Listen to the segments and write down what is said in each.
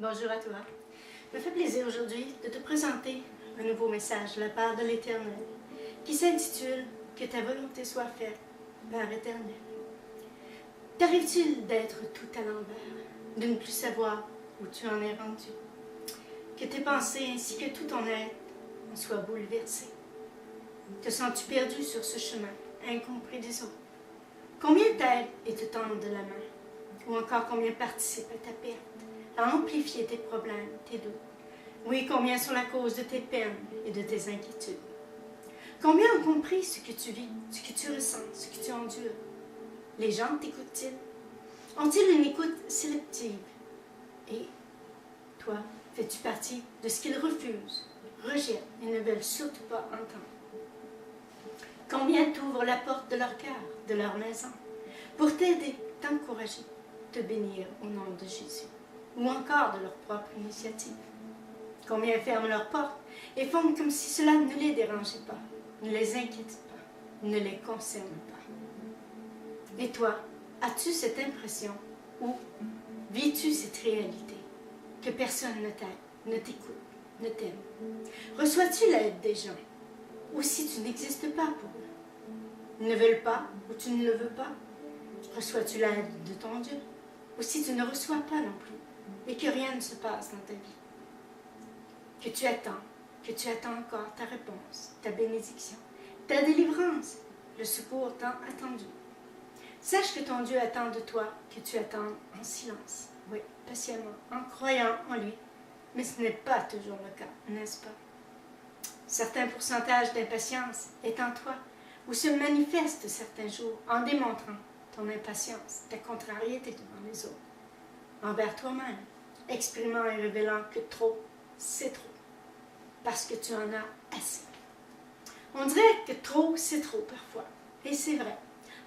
Bonjour à toi. Me fait plaisir aujourd'hui de te présenter un nouveau message de la part de l'Éternel qui s'intitule « Que ta volonté soit faite, Père éternel ». T'arrive-t-il d'être tout à l'envers, de ne plus savoir où tu en es rendu, que tes pensées ainsi que tout ton être en soient bouleversés? Te sens-tu perdu sur ce chemin, incompris des autres? Combien t'aident et te tendent de la main? Ou encore combien participent à ta perte, à amplifier tes problèmes, tes doutes? Oui, combien sont la cause de tes peines et de tes inquiétudes? Combien ont compris ce que tu vis, ce que tu ressens, ce que tu endures? Les gens t'écoutent-ils? Ont-ils une écoute sélective? Et toi, fais-tu partie de ce qu'ils refusent, rejettent et ne veulent surtout pas entendre? Combien t'ouvrent la porte de leur cœur, de leur maison, pour t'aider, t'encourager, te bénir au nom de Jésus, ou encore de leur propre initiative? Combien ferment leurs portes et font comme si cela ne les dérangeait pas, ne les inquiète pas, ne les concerne pas? Et toi, as-tu cette impression ou vis-tu cette réalité que personne ne t'aide, ne t'écoute, ne t'aime? Reçois-tu l'aide des gens ou si tu n'existes pas pour eux? Ils ne veulent pas ou tu ne le veux pas? Reçois-tu l'aide de ton Dieu ou si tu ne reçois pas non plus et que rien ne se passe dans ta vie? Que tu attends encore ta réponse, ta bénédiction, ta délivrance, le secours tant attendu. Sache que ton Dieu attend de toi que tu attends en silence, oui, patiemment, en croyant en lui, mais ce n'est pas toujours le cas, n'est-ce pas? Certain pourcentage d'impatience est en toi, ou se manifeste certains jours en démontrant ton impatience, ta contrariété devant les autres, envers toi-même, exprimant et révélant que trop, c'est trop, parce que tu en as assez. On dirait que trop, c'est trop parfois, et c'est vrai.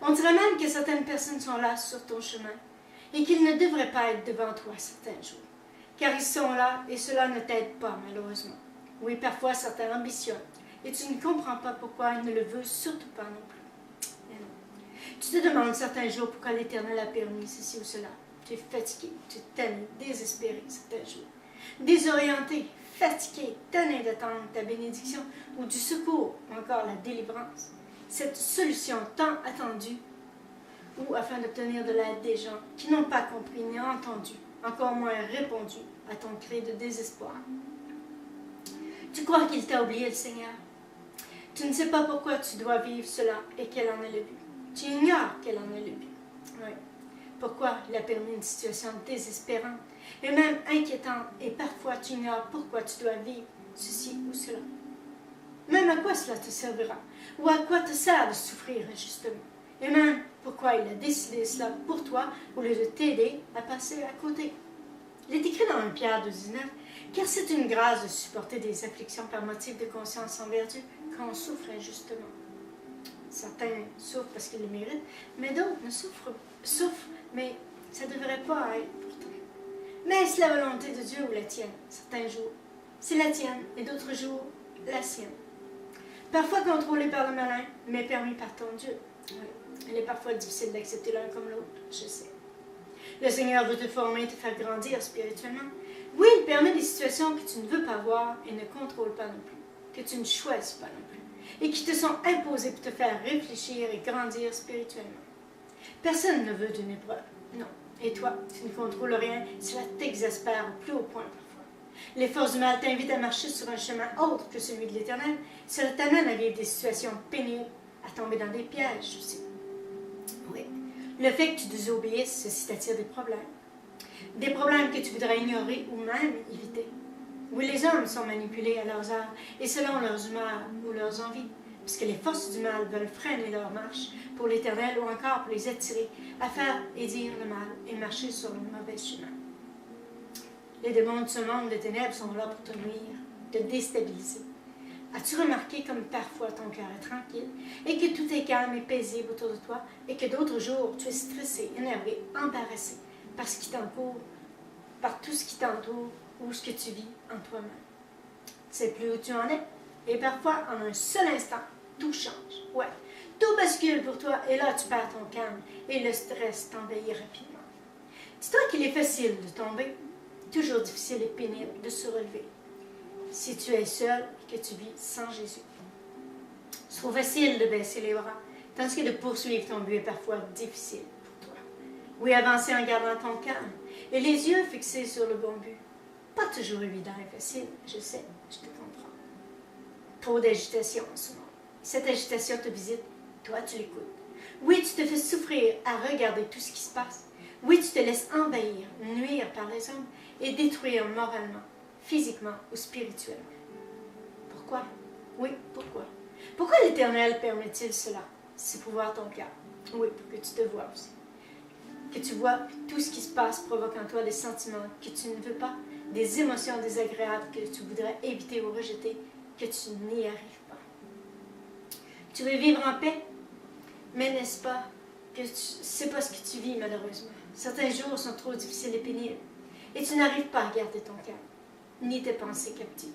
On dirait même que certaines personnes sont là sur ton chemin, et qu'ils ne devraient pas être devant toi certains jours, car ils sont là et cela ne t'aide pas malheureusement. Oui, parfois certains ambitionnent, et tu ne comprends pas pourquoi ils ne le veulent surtout pas non plus. Mais non. Tu te demandes certains jours pourquoi l'Éternel a permis ceci ou cela. Tu es fatigué, tu es tanné, désespéré certains jours, désorienté, fatigué, tanné d'attendre ta bénédiction ou du secours, ou encore la délivrance, cette solution tant attendue, ou afin d'obtenir de l'aide des gens qui n'ont pas compris ni entendu, encore moins répondu à ton cri de désespoir. Tu crois qu'il t'a oublié, le Seigneur? Tu ne sais pas pourquoi tu dois vivre cela et quel en est le but. Tu ignores quel en est le but. Oui. Pourquoi il a permis une situation désespérante et même inquiétante, et parfois tu ignores pourquoi tu dois vivre ceci ou cela. Même à quoi cela te servira, ou à quoi te sert de souffrir injustement, et même pourquoi il a décidé cela pour toi au lieu de t'aider à passer à côté. Il est écrit dans 1 Pierre 2,19 « Car c'est une grâce de supporter des afflictions par motif de conscience envers Dieu quand on souffre injustement. » Certains souffrent parce qu'ils le méritent, mais d'autres ne souffrent, mais ça ne devrait pas être pourtant. Mais est-ce la volonté de Dieu ou la tienne? Certains jours, c'est la tienne, et d'autres jours, la sienne. Parfois contrôlée par le malin, mais permis par ton Dieu. Oui. Il est parfois difficile d'accepter l'un comme l'autre, je sais. Le Seigneur veut te former, te faire grandir spirituellement. Oui, il permet des situations que tu ne veux pas voir et ne contrôle pas non plus, que tu ne choisis pas non plus, et qui te sont imposées pour te faire réfléchir et grandir spirituellement. Personne ne veut d'une épreuve, non. Et toi, tu ne contrôles rien, cela t'exaspère au plus haut point parfois. Les forces du mal t'invitent à marcher sur un chemin autre que celui de l'Éternel. Cela t'amène à vivre des situations pénibles, à tomber dans des pièges aussi. Oui. Le fait que tu désobéisses, ceci t'attire des problèmes. Des problèmes que tu voudrais ignorer ou même éviter. Oui, les hommes sont manipulés à leurs heures et selon leurs humeurs ou leurs envies, puisque les forces du mal veulent freiner leur marche pour l'Éternel ou encore pour les attirer à faire et dire le mal et marcher sur le mauvais chemin. Les démons de ce monde de ténèbres sont là pour te nuire, te déstabiliser. As-tu remarqué comme parfois ton cœur est tranquille et que tout est calme et paisible autour de toi et que d'autres jours tu es stressé, énervé, embarrassé par ce qui t'entoure, par tout ce qui t'entoure ou ce que tu vis en toi-même? Tu sais plus où tu en es et parfois en un seul instant, tout change. Ouais, tout bascule pour toi et là tu perds ton calme et le stress t'envahit rapidement. Dis-toi qu'il est facile de tomber. toujours difficile et pénible de se relever. Si tu es seul et que tu vis sans Jésus. C'est trop facile de baisser les bras, tandis que de poursuivre ton but est parfois difficile pour toi. Oui, avancer en gardant ton calme et les yeux fixés sur le bon but. Pas toujours évident et facile, je sais, je te comprends. Trop d'agitation en ce moment. Cette agitation te visite, toi tu l'écoutes. Oui, tu te fais souffrir à regarder tout ce qui se passe. Oui, tu te laisses envahir, nuire par les hommes et détruire moralement, physiquement ou spirituellement. Pourquoi? Oui, pourquoi? Pourquoi l'Éternel permet-il cela? C'est pour voir ton cœur. Oui, pour que tu te vois aussi. Que tu vois que tout ce qui se passe provoque en toi des sentiments que tu ne veux pas, des émotions désagréables que tu voudrais éviter ou rejeter, que tu n'y arrives pas. Tu veux vivre en paix, mais n'est-ce pas que c'est pas ce que tu vis malheureusement. Certains jours sont trop difficiles et pénibles, et tu n'arrives pas à garder ton calme, ni tes pensées captives.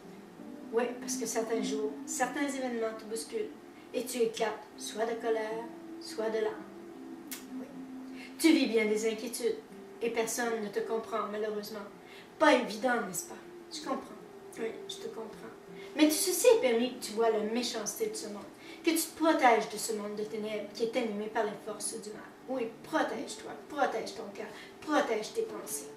Oui, parce que certains jours, certains événements te bousculent, et tu éclates soit de colère, soit de larmes. Oui. Tu vis bien des inquiétudes, et personne ne te comprend malheureusement. Pas évident, n'est-ce pas? Je comprends. Oui, je te comprends. Mais ceci est permis que tu vois la méchanceté de ce monde, que tu te protèges de ce monde de ténèbres qui est animé par les forces du mal. Oui, protège-toi, protège ton cœur, protège tes pensées.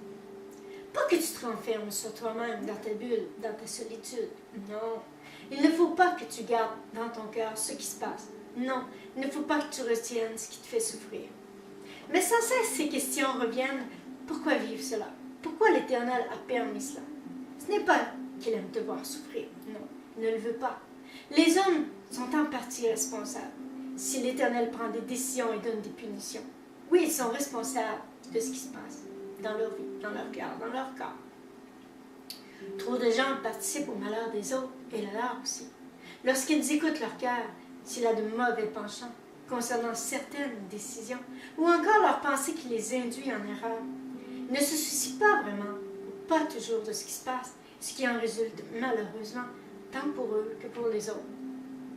Pas que tu te renfermes sur toi-même, dans ta bulle, dans ta solitude. Non. Il ne faut pas que tu gardes dans ton cœur ce qui se passe. Non, il ne faut pas que tu retiennes ce qui te fait souffrir. Mais sans cesse, ces questions reviennent. Pourquoi vivre cela? Pourquoi l'Éternel a permis cela? Ce n'est pas qu'il aime te voir souffrir. Non, il ne le veut pas. Les hommes sont en partie responsables. Si l'Éternel prend des décisions et donne des punitions, oui, ils sont responsables de ce qui se passe dans leur vie, dans leur cœur, dans leur corps. Trop de gens participent au malheur des autres et le leur aussi. Lorsqu'ils écoutent leur cœur, s'il a de mauvais penchants concernant certaines décisions, ou encore leur pensée qui les induit en erreur, ils ne se soucient pas vraiment, ou pas toujours de ce qui se passe, ce qui en résulte malheureusement, tant pour eux que pour les autres.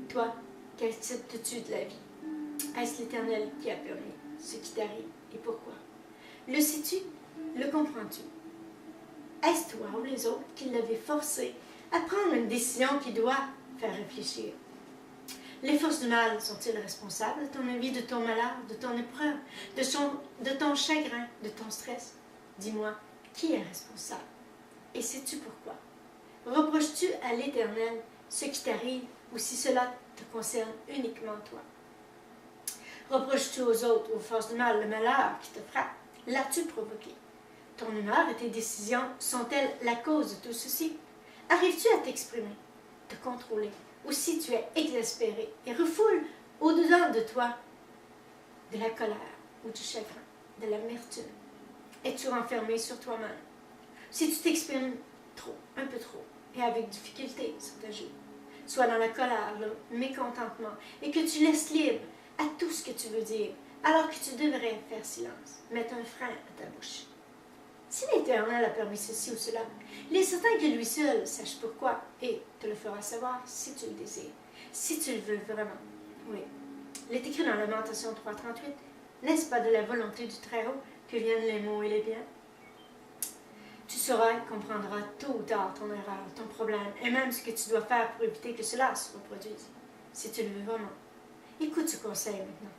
Toi, qu'acceptes-tu de la vie? Est-ce l'Éternel qui a permis ce qui t'arrive et pourquoi? Le sais-tu? Le comprends-tu? Est-ce toi ou les autres qui l'avez forcé à prendre une décision qui doit faire réfléchir? Les forces du mal sont-ils responsables de ton avis, de ton malheur, de ton épreuve, de ton chagrin, de ton stress? Dis-moi, qui est responsable? Et sais-tu pourquoi? Reproches-tu à l'Éternel ce qui t'arrive ou si cela te concerne uniquement toi? Reproches-tu aux autres, aux forces du mal, le malheur qui te frappe? L'as-tu provoqué? Ton humeur et tes décisions sont-elles la cause de tout ceci? Arrives-tu à t'exprimer, te contrôler, ou si tu es exaspéré et refoules au-dedans de toi de la colère ou du chagrin, de l'amertume? Es-tu renfermé sur toi-même? Si tu t'exprimes trop, un peu trop, et avec difficulté, ça t'ajoute, soit dans la colère, le mécontentement, et que tu laisses libre à tout ce que tu veux dire, alors que tu devrais faire silence, mettre un frein à ta bouche. Si l'Éternel a permis ceci ou cela, il est certain que lui seul sache pourquoi et te le fera savoir si tu le désires, si tu le veux vraiment. Oui. Il est écrit dans Lamentation 3:38, n'est-ce pas de la volonté du Très-Haut que viennent les maux et les biens? Tu sauras et comprendras tôt ou tard ton erreur, ton problème, et même ce que tu dois faire pour éviter que cela se reproduise, si tu le veux vraiment. Écoute ce conseil maintenant.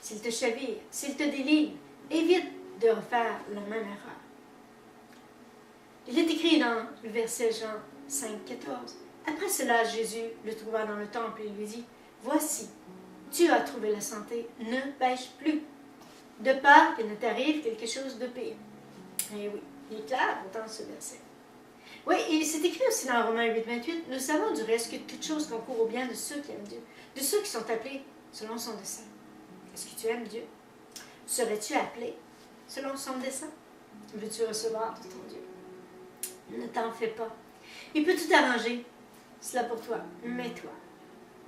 S'il te chavire, s'il te délivre, évite de refaire la même erreur. Il est écrit dans le verset Jean 5:14. Après cela, Jésus le trouva dans le temple et lui dit, « Voici, tu as trouvé la santé, ne pêche plus, de peur qu'il ne t'arrive quelque chose de pire. » Et oui, il est clair pourtant ce verset. Oui, et c'est écrit aussi dans Romains 8:28, « Nous savons du reste que toute chose concourt au bien de ceux qui aiment Dieu, de ceux qui sont appelés selon son dessein. » Est-ce que tu aimes Dieu? Serais-tu appelé selon son dessein? Veux-tu recevoir de ton Dieu? Ne t'en fais pas. Il peut tout arranger. Cela pour toi. Mais toi,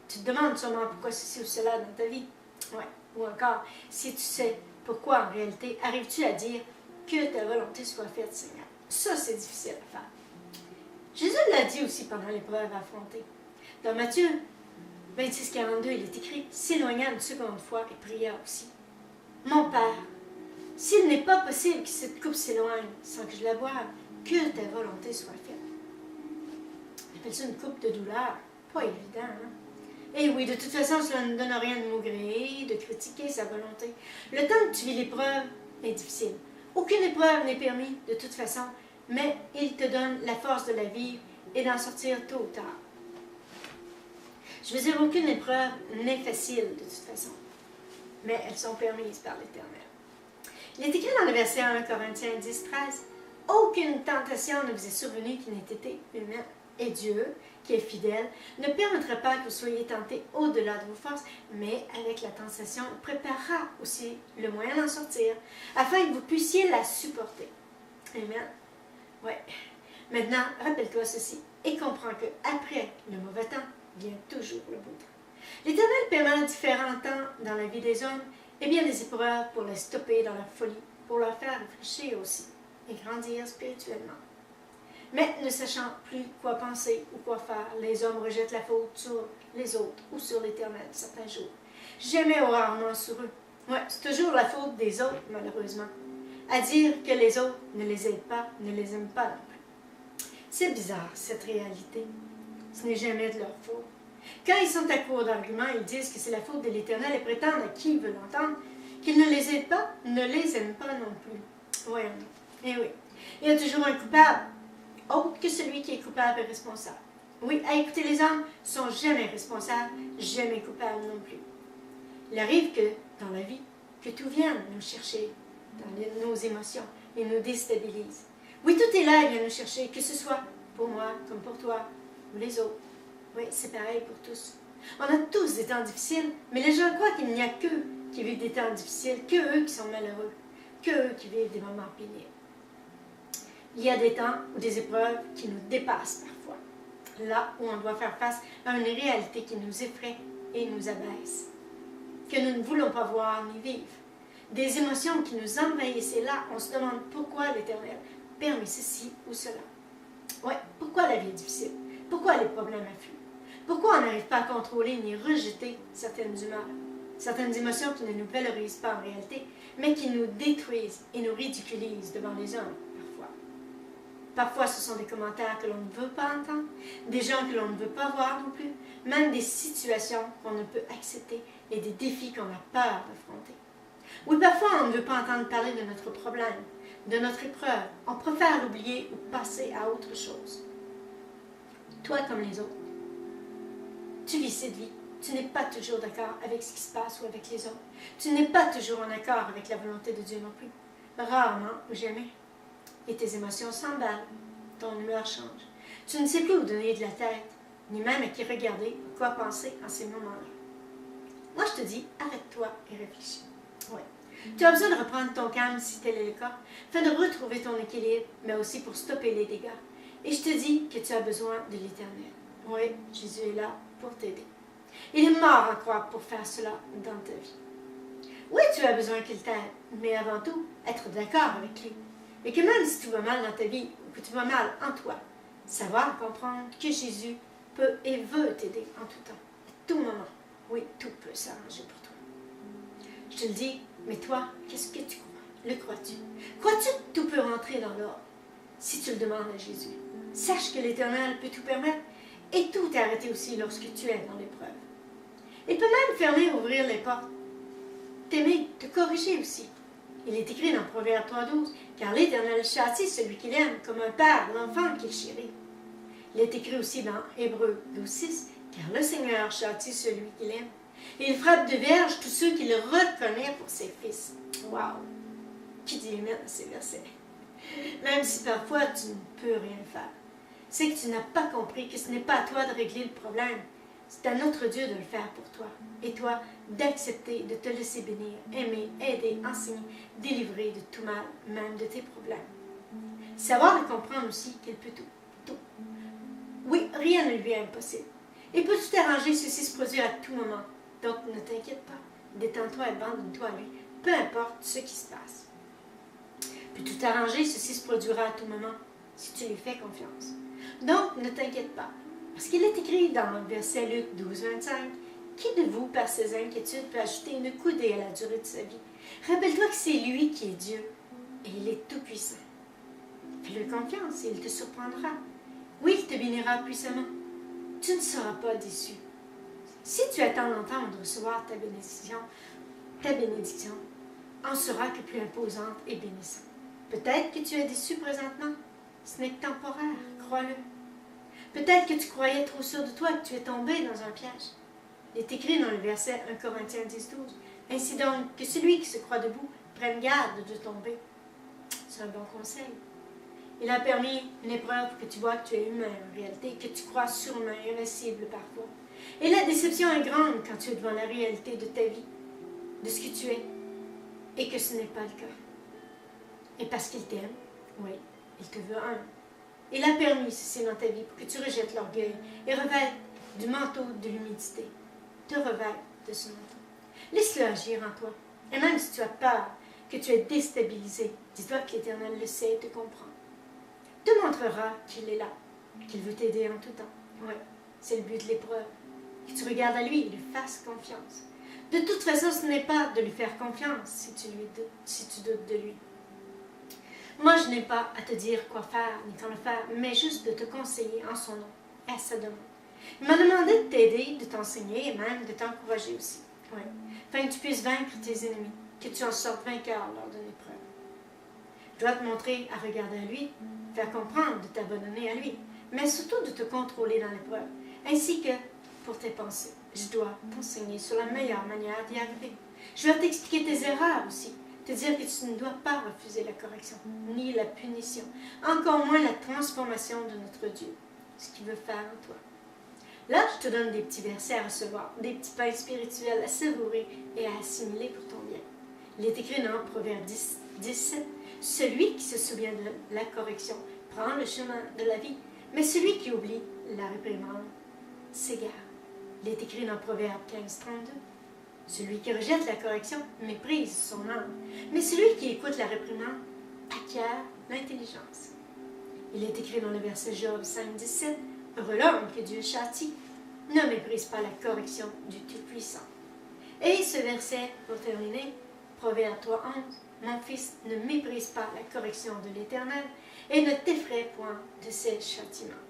tu te demandes sûrement pourquoi ceci ou cela dans ta vie. Ouais. Ou encore, si tu sais pourquoi en réalité, arrives-tu à dire que ta volonté soit faite, Seigneur? Ça, c'est difficile à faire. Jésus l'a dit aussi pendant l'épreuve affrontée. Dans Matthieu 26:42, il est écrit, s'éloigna une seconde fois et pria aussi. Mon Père, s'il n'est pas possible que cette coupe s'éloigne sans que je la boive, que ta volonté soit faite. Appelle ça une coupe de douleur. Pas évident, hein? Et oui, de toute façon, cela ne donne rien de maugréer, de critiquer sa volonté. Le temps que tu vis l'épreuve est difficile. Aucune épreuve n'est permise de toute façon, mais il te donne la force de la vivre et d'en sortir tôt ou tard. Je veux dire, aucune épreuve n'est facile de toute façon, mais elles sont permises par l'Éternel. Il est écrit dans le verset 1 Corinthiens 10, 13, « Aucune tentation ne vous est survenue qui n'ait été humaine. Et Dieu, qui est fidèle, ne permettra pas que vous soyez tentés au-delà de vos forces, mais avec la tentation, il préparera aussi le moyen d'en sortir, afin que vous puissiez la supporter. » Amen. Ouais. Maintenant, rappelle-toi ceci et comprends que après le mauvais temps vient toujours le beau temps. L'Éternel permet différents temps dans la vie des hommes et bien des épreuves pour les stopper dans leur folie, pour leur faire réfléchir aussi et grandir spirituellement. Mais ne sachant plus quoi penser ou quoi faire, les hommes rejettent la faute sur les autres ou sur l'Éternel certains jours. Jamais ou rarement sur eux. Ouais, c'est toujours la faute des autres, malheureusement. À dire que les autres ne les aident pas, ne les aiment pas non plus. C'est bizarre, cette réalité. Ce n'est jamais de leur faute. Quand ils sont à court d'arguments, ils disent que c'est la faute de l'Éternel et prétendent à qui veut l'entendre qu'ils ne les aident pas, ne les aiment pas non plus. Voyons. Eh oui. Il y a toujours un coupable, autre que celui qui est coupable et responsable. Oui, à écouter les hommes, ne sont jamais responsables, jamais coupables non plus. Il arrive que, dans la vie, que tout vienne nous chercher dans nos émotions et nous déstabilise. Oui, tout est là, il vient nous chercher, que ce soit pour moi, comme pour toi, ou les autres. Oui, c'est pareil pour tous. On a tous des temps difficiles, mais les gens croient qu'il n'y a qu'eux qui vivent des temps difficiles, qu'eux qui sont malheureux, qu'eux qui vivent des moments pénibles. Il y a des temps ou des épreuves qui nous dépassent parfois, là où on doit faire face à une réalité qui nous effraie et nous abaisse, que nous ne voulons pas voir ni vivre. Des émotions qui nous envahissent et là, on se demande pourquoi l'Éternel permet ceci ou cela. Oui, pourquoi la vie est difficile? Pourquoi les problèmes affluent? Pourquoi on n'arrive pas à contrôler ni rejeter certaines humeurs, certaines émotions qui ne nous valorisent pas en réalité, mais qui nous détruisent et nous ridiculisent devant les hommes, parfois. Parfois, ce sont des commentaires que l'on ne veut pas entendre, des gens que l'on ne veut pas voir non plus, même des situations qu'on ne peut accepter et des défis qu'on a peur d'affronter. Oui, parfois, on ne veut pas entendre parler de notre problème, de notre épreuve. On préfère l'oublier ou passer à autre chose. Toi comme les autres, tu vis cette vie. Tu n'es pas toujours d'accord avec ce qui se passe ou avec les autres. Tu n'es pas toujours en accord avec la volonté de Dieu non plus. Rarement ou jamais. Et tes émotions s'emballent. Ton humeur change. Tu ne sais plus où donner de la tête, ni même à qui regarder ou quoi penser en ces moments-là. Moi, je te dis, arrête-toi et réfléchis. Oui. Tu as besoin de reprendre ton calme si tel est le cas, afin de retrouver ton équilibre, mais aussi pour stopper les dégâts. Et je te dis que tu as besoin de l'Éternel. Oui, Jésus est là pour t'aider. Il est mort en croix pour faire cela dans ta vie. Oui, tu as besoin qu'il t'aide, mais avant tout, être d'accord avec lui. Et que même si tout va mal dans ta vie, ou que tu vas mal en toi, savoir comprendre que Jésus peut et veut t'aider en tout temps, à tout moment. Oui, tout peut s'arranger pour toi. Je te le dis, mais toi, qu'est-ce que tu crois? Le crois-tu? Crois-tu que tout peut rentrer dans l'ordre si tu le demandes à Jésus? Sache que l'Éternel peut tout permettre et tout arrêter aussi lorsque tu es dans l'épreuve. Il peut même fermer, ouvrir les portes, t'aimer, te corriger aussi. Il est écrit dans Proverbe 3,12, car l'Éternel châtie celui qu'il aime, comme un père l'enfant qu'il chérit. Il est écrit aussi dans Hébreux 12,6, car le Seigneur châtie celui qu'il aime. Et il frappe de verge tous ceux qui le reconnaissent pour ses fils. Wow! Qui dit amen à ces versets? Même si parfois tu ne peux rien faire, c'est que tu n'as pas compris que ce n'est pas à toi de régler le problème. C'est à notre Dieu de le faire pour toi. Et toi, d'accepter de te laisser bénir, aimer, aider, enseigner, délivrer de tout mal, même de tes problèmes. Savoir et comprendre aussi qu'il peut tout. Tout. Oui, rien ne lui est impossible. Il peut tout arranger, ceci se produire à tout moment. Donc ne t'inquiète pas. Détends-toi et abandonne-toi à lui. Peu importe ce qui se passe. Puis tout arranger, ceci se produira à tout moment, si tu lui fais confiance. Donc ne t'inquiète pas. Parce qu'il est écrit dans le verset Luc 12, 25, « Qui de vous, par ses inquiétudes, peut ajouter une coudée à la durée de sa vie? Rappelle-toi que c'est lui qui est Dieu, et il est tout-puissant. » Fais-le confiance et il te surprendra. Oui, il te bénira puissamment. Tu ne seras pas déçu. Si tu attends longtemps de recevoir ta bénédiction en sera que plus imposante et bénissante. Peut-être que tu es déçu présentement. Ce n'est que temporaire, crois-le. Peut-être que tu croyais trop sûr de toi que tu es tombé dans un piège. Il est écrit dans le verset 1 Corinthiens 10, 12. Ainsi donc, que celui qui se croit debout prenne garde de tomber. C'est un bon conseil. Il a permis une épreuve pour que tu vois que tu es humain en réalité, que tu crois surhumain, invincible parfois. Et la déception est grande quand tu es devant la réalité de ta vie, de ce que tu es, et que ce n'est pas le cas. Et parce qu'il t'aime, oui, il te veut un. Il a permis ceci dans ta vie pour que tu rejettes l'orgueil et revêtes du manteau de l'humilité. Te revêtes de ce manteau. Laisse-le agir en toi. Et même si tu as peur, que tu es déstabilisé, dis-toi que l'Éternel le sait et te comprend. Te montrera qu'il est là, qu'il veut t'aider en tout temps. Oui, c'est le but de l'épreuve. Que tu regardes à lui et lui fasses confiance. De toute façon, ce n'est pas de lui faire confiance si tu doutes de lui. Moi, je n'ai pas à te dire quoi faire ni quand le faire, mais juste de te conseiller en son nom, à sa demande. Il m'a demandé de t'aider, de t'enseigner et même de t'encourager aussi. Oui, afin que tu puisses vaincre tes ennemis, que tu en sortes vainqueur lors d'une épreuve. Je dois te montrer à regarder à lui, faire comprendre de t'abandonner à lui, mais surtout de te contrôler dans l'épreuve, ainsi que pour tes pensées. Je dois t'enseigner sur la meilleure manière d'y arriver. Je dois t'expliquer tes erreurs aussi, te dire que tu ne dois pas refuser la correction, ni la punition, encore moins la transformation de notre Dieu, ce qu'il veut faire en toi. Là, je te donne des petits versets à recevoir, des petits pains spirituels à savourer et à assimiler pour ton bien. Il est écrit dans Proverbe 17, « Celui qui se souvient de la correction prend le chemin de la vie, mais celui qui oublie la réprimande s'égare. » Il est écrit dans Proverbe 15, 32, « Celui qui rejette la correction méprise son âme, mais celui qui écoute la réprimande acquiert l'intelligence. » Il est écrit dans le verset Job 5, 17, « Heureux l'homme que Dieu châtie, ne méprise pas la correction du Tout-Puissant. » Et ce verset, pour terminer, Proverbe 3, 11, « Mon fils, ne méprise pas la correction de l'Éternel et ne t'effraie point de ses châtiments. »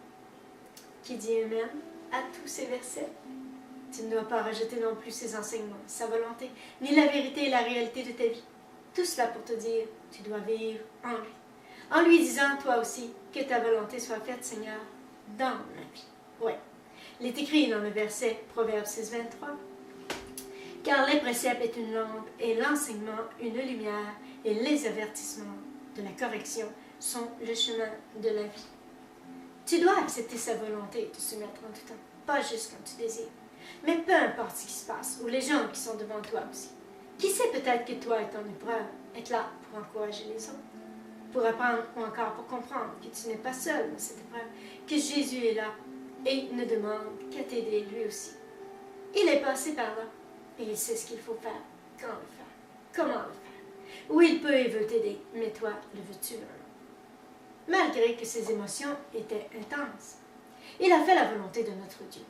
Qui dit Amen à tous ces versets? Tu ne dois pas rejeter non plus ses enseignements, sa volonté, ni la vérité et la réalité de ta vie. Tout cela pour te dire, tu dois vivre en lui disant toi aussi que ta volonté soit faite, Seigneur, dans ma vie. Oui, il est écrit dans le verset Proverbe 6, 23, « Car les préceptes est une lampe et l'enseignement une lumière et les avertissements de la correction sont le chemin de la vie. » Tu dois accepter sa volonté et te soumettre en tout temps, pas juste quand tu désires. Mais peu importe ce qui se passe, ou les gens qui sont devant toi aussi. Qui sait, peut-être que toi et ton épreuve être là pour encourager les autres, pour apprendre ou encore pour comprendre que tu n'es pas seul dans cette épreuve, que Jésus est là et ne demande qu'à t'aider lui aussi. Il est passé par là et il sait ce qu'il faut faire, quand le faire, comment le faire. Oui, il peut et veut t'aider, mais toi, le veux-tu vraiment? Malgré que ses émotions étaient intenses, il a fait la volonté de notre Dieu.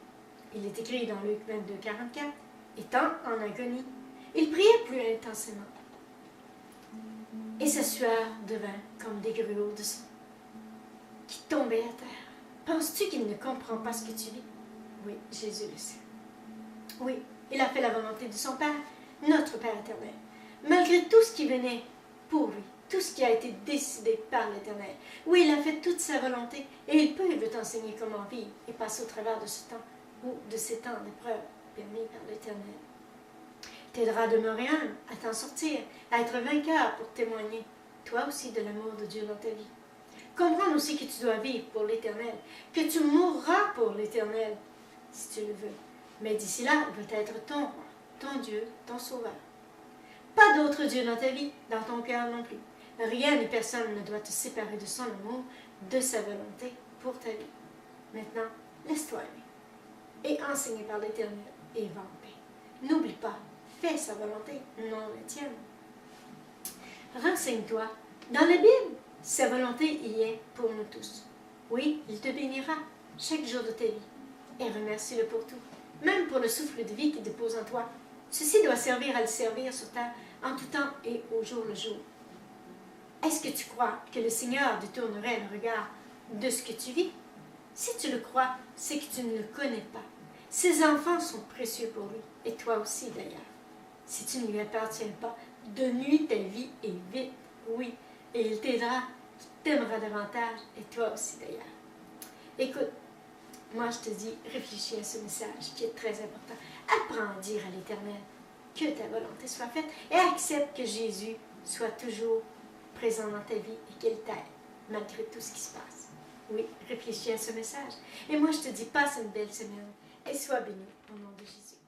Il est écrit dans Luc 22, 44, « Étant en agonie, il priait plus intensément. Et sa sueur devint comme des grumeaux de sang qui tombaient à terre. Penses-tu qu'il ne comprend pas ce que tu vis? » Oui, Jésus le sait. Oui, il a fait la volonté de son Père, notre Père éternel. Malgré tout ce qui venait pour lui, tout ce qui a été décidé par l'Éternel. Oui, il a fait toute sa volonté et il peut et veut t'enseigner comment vivre et passer au travers de ce temps ou de ces temps d'épreuve permis par l'Éternel. T'aidera à demeurer humble, à t'en sortir, à être vainqueur pour témoigner, toi aussi, de l'amour de Dieu dans ta vie. Comprendre aussi que tu dois vivre pour l'Éternel, que tu mourras pour l'Éternel, si tu le veux. Mais d'ici là, il veut être ton roi, ton Dieu, ton sauveur. Pas d'autre Dieu dans ta vie, dans ton cœur non plus. Rien ni personne ne doit te séparer de son amour, de sa volonté pour ta vie. Maintenant, laisse-toi aimer et enseigner par l'Éternel et va en paix. N'oublie pas, fais sa volonté, non la tienne. Renseigne-toi. Dans la Bible, sa volonté y est pour nous tous. Oui, il te bénira chaque jour de ta vie et remercie-le pour tout, même pour le souffle de vie qu'il dépose en toi. Ceci doit servir à le servir sur terre en tout temps et au jour le jour. Est-ce que tu crois que le Seigneur détournerait le regard de ce que tu vis? Si tu le crois, c'est que tu ne le connais pas. Ses enfants sont précieux pour lui, et toi aussi d'ailleurs. Si tu ne lui appartiens pas, donne-lui ta vie et vite, oui, et il t'aidera, il t'aimera davantage, et toi aussi d'ailleurs. Écoute, moi je te dis, réfléchis à ce message qui est très important. Apprends à dire à l'Éternel que ta volonté soit faite et accepte que Jésus soit toujours présent dans ta vie et qu'il t'aide malgré tout ce qui se passe. Oui, réfléchis à ce message. Et moi je te dis, passe une belle semaine et sois béni au nom de Jésus.